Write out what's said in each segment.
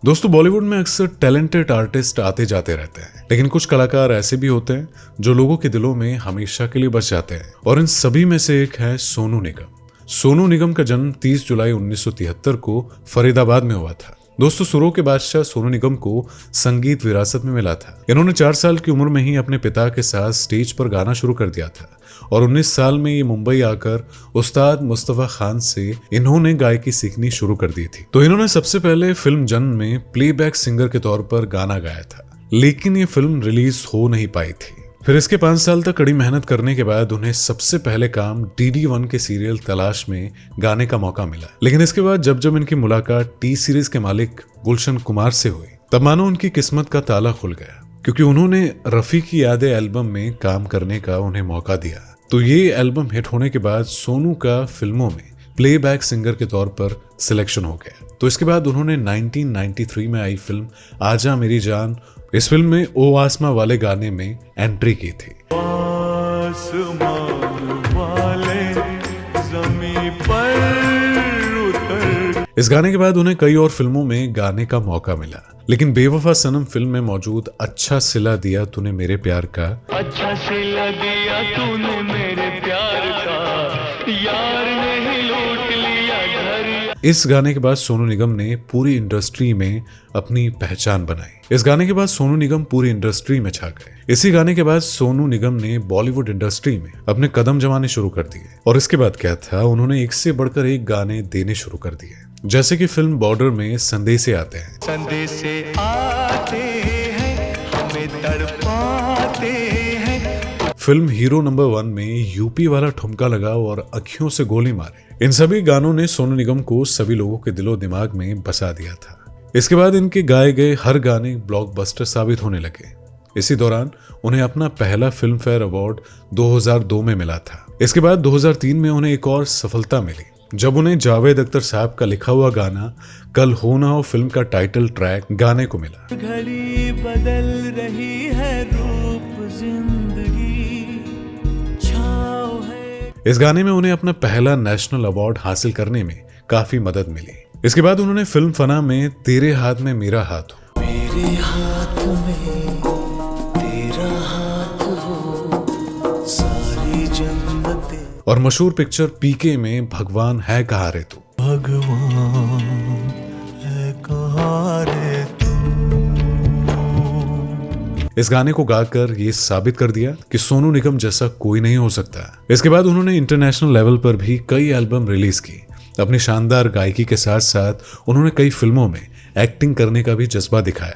दोस्तों, बॉलीवुड में अक्सर टैलेंटेड आर्टिस्ट आते जाते रहते हैं, लेकिन कुछ कलाकार ऐसे भी होते हैं जो लोगों के दिलों में हमेशा के लिए बस जाते हैं, और इन सभी में से एक है सोनू निगम। सोनू निगम का जन्म 30 जुलाई 1973 को फरीदाबाद में हुआ था। दोस्तों, सुरों के बादशाह सोनू निगम को संगीत विरासत में मिला था। इन्होंने 4 साल की उम्र में ही अपने पिता के साथ स्टेज पर गाना शुरू कर दिया था, और 19 साल में ये मुंबई आकर उस्ताद मुस्तफा खान से इन्होंने गायकी सीखनी शुरू कर दी थी। तो इन्होंने सबसे पहले फिल्म जन में प्लेबैक सिंगर के तौर पर गाना गाया था, लेकिन ये फिल्म रिलीज हो नहीं पाई थी। फिर इसके 5 साल तक कड़ी मेहनत करने के बाद उन्हें सबसे पहले काम DD1 के सीरियल तलाश में गाने का मौका मिला। लेकिन इसके बाद जब जब इनकी मुलाकात टी सीरीज के मालिक गुलशन कुमार से हुई, तब मानो उनकी किस्मत का ताला खुल गया, क्योंकि उन्होंने रफी की यादें एल्बम में काम करने का उन्हें मौका दिया। तो ये एल्बम हिट होने के बाद सोनू का फिल्मों में प्लेबैक सिंगर के तौर पर सिलेक्शन हो गया। तो इसके बाद उन्होंने 1993 में आई फिल्म आजा मेरी जान, इस फिल्म में ओ आसमां वाले गाने में एंट्री की थी। इस गाने के बाद उन्हें कई और फिल्मों में गाने का मौका मिला, लेकिन बेवफा सनम फिल्म में मौजूद अच्छा सिला दिया तूने मेरे प्यार का, अच्छा सिला दिया तूने मेरे प्यार का, यार नहीं लूट लिया घर। इस गाने के बाद सोनू निगम ने पूरी इंडस्ट्री में अपनी पहचान बनाई। इस गाने के बाद सोनू निगम पूरी इंडस्ट्री में छा गए। इसी गाने के बाद सोनू निगम ने बॉलीवुड इंडस्ट्री में अपने कदम जमाने शुरू कर दिए, और इसके बाद क्या था, उन्होंने एक से बढ़कर एक गाने देने शुरू कर दिए, जैसे कि फिल्म बॉर्डर में संदेशे आते हैं, संदेशे आते हैं हमें तड़पाते हैं, फिल्म हीरो नंबर 1 में यूपी वाला ठुमका लगा और अखियों से गोली मारे। इन सभी गानों ने सोनू निगम को सभी लोगों के दिलो दिमाग में बसा दिया था। इसके बाद इनके गाए गए हर गाने ब्लॉकबस्टर साबित होने लगे। इसी दौरान उन्हें अपना पहला फिल्म फेयर अवार्ड 2002 में मिला था। इसके बाद 2003 में उन्हें एक और सफलता मिली, जब उन्हें जावेद अख्तर साहब का लिखा हुआ गाना कल हो ना हो फिल्म का टाइटल ट्रैक गाने को मिला। घड़ी बदल रही है, रूप जिंदगी छाव है। इस गाने में उन्हें अपना पहला नेशनल अवार्ड हासिल करने में काफी मदद मिली। इसके बाद उन्होंने फिल्म फना में तेरे हाथ में मेरा हाथ हो, मेरे हाथ में तेरा हाथ हो, सारी जन्नतें, और मशहूर पिक्चर पीके में भगवान है कहाँ रे तू, भगवान है कहाँ रे तू। इस गाने को गाकर ये साबित कर दिया कि सोनू निगम जैसा कोई नहीं हो सकता। इसके बाद उन्होंने इंटरनेशनल लेवल पर भी कई एल्बम रिलीज की। अपनी शानदार गायकी के साथ साथ उन्होंने कई फिल्मों में एक्टिंग करने का भी जज्बा दिखाया,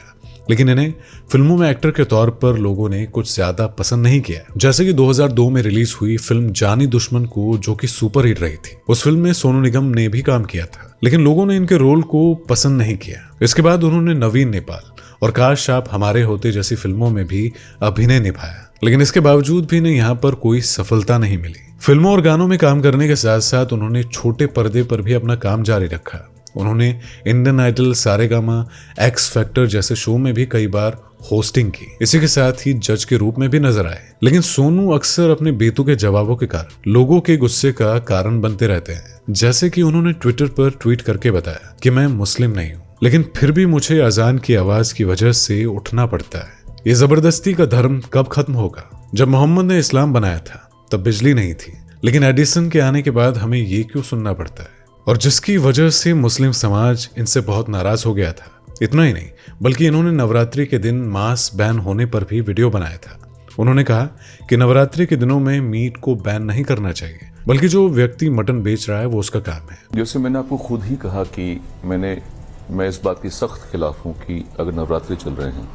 लेकिन इन्हें फिल्मों में एक्टर के तौर पर लोगों ने कुछ ज्यादा पसंद नहीं किया। जैसे कि 2002 में रिलीज हुई फिल्म जानी दुश्मन को, जो कि सुपर हिट रही थी। उस फिल्म में सोनू निगम ने भी काम किया था, लेकिन लोगों ने इनके रोल को पसंद नहीं किया। इसके बाद उन्होंने नवीन नेपाल और काश आप हमारे होते जैसी फिल्मों में भी अभिनय निभाया, लेकिन इसके बावजूद भी इन्हें यहाँ पर कोई सफलता नहीं मिली। फिल्मों और गानों में काम करने के साथ साथ उन्होंने छोटे पर्दे पर भी अपना काम जारी रखा। उन्होंने Indian Idol, Saregama, X Factor जैसे शो में भी कई बार होस्टिंग की। इसी के साथ ही जज के रूप में भी नजर आए। लेकिन सोनू अक्सर अपने बेतुके जवाबों के कारण लोगों के गुस्से का कारण बनते रहते हैं। जैसे कि उन्होंने ट्विटर पर ट्वीट करके बताया कि मैं मुस्लिम नहीं हूँ, लेकिन फिर भी मुझे अजान की आवाज की वजह से उठना पड़ता है। ये जबरदस्ती का धर्म कब खत्म होगा? जब मोहम्मद ने इस्लाम बनाया था तब बिजली नहीं थी, लेकिन एडिसन के आने के बाद हमें ये क्यों सुनना पड़ता है? और जिसकी वजह से मुस्लिम समाज इनसे बहुत नाराज हो गया था। इतना ही नहीं, बल्कि इन्होंने नवरात्रि के दिन मांस बैन होने पर भी वीडियो बनाया था। उन्होंने कहा कि नवरात्रि के दिनों में मीट को बैन नहीं करना चाहिए, बल्कि जो व्यक्ति मटन बेच रहा है वो उसका काम है। जैसे मैंने आपको खुद ही कहा कि मैं इस बात की सख्त खिलाफ हूँ कि अगर नवरात्रि चल रहे हैं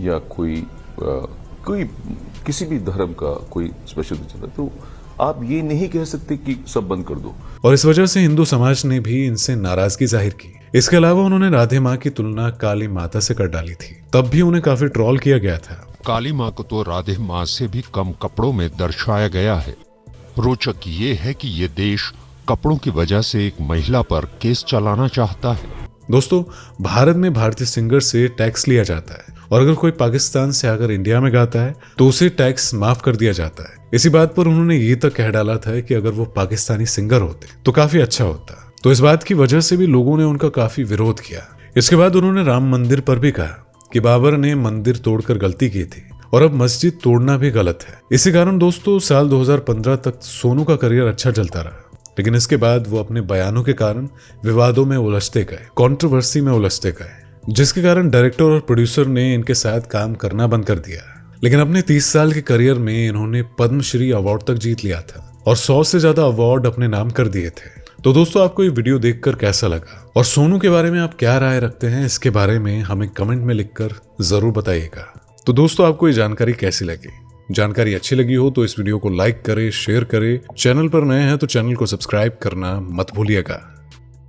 या कोई किसी भी धर्म का कोई स्पेशल चल रहा है, तो आप ये नहीं कह सकते कि सब बंद कर दो। और इस वजह से हिंदू समाज ने भी इनसे नाराजगी जाहिर की। इसके अलावा उन्होंने राधे माँ की तुलना काली माता से कर डाली थी, तब भी उन्हें काफी ट्रोल किया गया था। काली माँ को तो राधे माँ से भी कम कपड़ों में दर्शाया गया है। रोचक ये है कि ये देश कपड़ों की वजह से एक महिला पर केस चलाना चाहता है। दोस्तों, भारत में भारतीय सिंगर से टैक्स लिया जाता है, और अगर कोई पाकिस्तान से आकर इंडिया में गाता है तो उसे टैक्स माफ कर दिया जाता है। इसी बात पर उन्होंने ये तक कह डाला था कि अगर वो पाकिस्तानी सिंगर होते तो काफी अच्छा होता। तो इस बात की वजह से भी लोगों ने उनका काफी विरोध किया। इसके बाद उन्होंने राम मंदिर पर भी कहा कि बाबर ने मंदिर तोड़कर गलती की थी और अब मस्जिद तोड़ना भी गलत है। इसी कारण दोस्तों साल 2015 तक सोनू का करियर अच्छा चलता रहा, लेकिन इसके बाद वो अपने बयानों के कारण विवादों में उलझते गए, कंट्रोवर्सी में उलझते गए, जिसके कारण डायरेक्टर और प्रोड्यूसर ने इनके साथ काम करना बंद कर दिया। लेकिन अपने 30 साल के करियर में इन्होंने पद्मश्री अवार्ड तक जीत लिया था और 100 से ज्यादा अवार्ड अपने नाम कर दिए थे। तो दोस्तों आपको ये वीडियो देखकर कैसा लगा और सोनू के बारे में आप क्या राय रखते हैं, इसके बारे में हमें कमेंट में लिखकर जरूर बताइएगा। तो दोस्तों आपको ये जानकारी कैसी लगी? जानकारी अच्छी लगी हो तो इस वीडियो को लाइक करें, शेयर करें। चैनल पर नए हैं तो चैनल को सब्सक्राइब करना मत भूलिएगा।